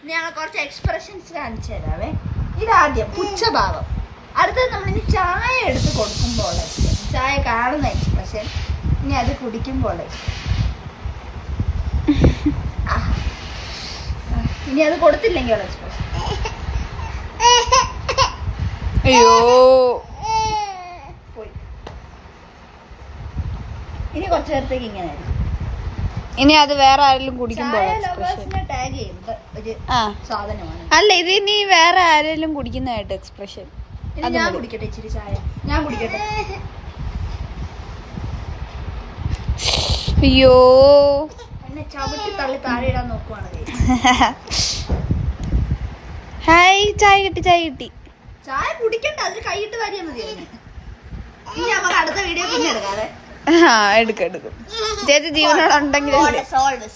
ഞങ്ങൾ കുറച്ച് എക്സ്പ്രഷൻസ് കാണിച്ചു തരാവേ. ഇതാദ്യം പുച്ഛഭാവം. അടുത്തത് നമ്മളിനി ചായ എടുത്ത് കൊടുക്കുമ്പോൾ ചായ കാണുന്ന എക്സ്പ്രഷൻ, ഇനി അത് കുടിക്കുമ്പോൾ ഇനി അത് കൊടുത്തില്ലെങ്കിൽ എക്സ്പ്രഷൻ. അയ്യോ പോയി. ഇനി കുറച്ചു നേരത്തേക്ക് ഇങ്ങനെ ആയിരിക്കും. ഇനി അത് വേറെ ആരെങ്കിലും കുടിക്കുമ്പോൾ ടാഗ് ചെയ്യുന്നത് ഒരു സാധനമാണ്. അല്ല, ഇത് ഇനി വേറെ ആരെങ്കിലും കുടിക്കുന്നതായിട്ട് എക്സ്പ്രഷൻ. ഞാൻ കുടിക്കട്ടെ ഇച്ചിരി ചായ, ഞാൻ കുടിക്കട്ടെ. അയ്യോ എന്നെ ചവിട്ടി തള്ളി താഴെ ഇടാൻ നോക്കുവാണ്. ഹായ്, ചായ കിട്ടി, ചായ കിട്ടി. ചായ കുടിക്കണ്ട, അതിന് കൈയിട്ട് വാരിയാൽ മതി. ഇനി നമുക്ക് അടുത്ത വീഡിയോ പിന്നെ എടുക്കാതെ. എടുക്കും. ചേച്ചി ജീവനോടെ ഉണ്ടെങ്കിൽ സോൾവ്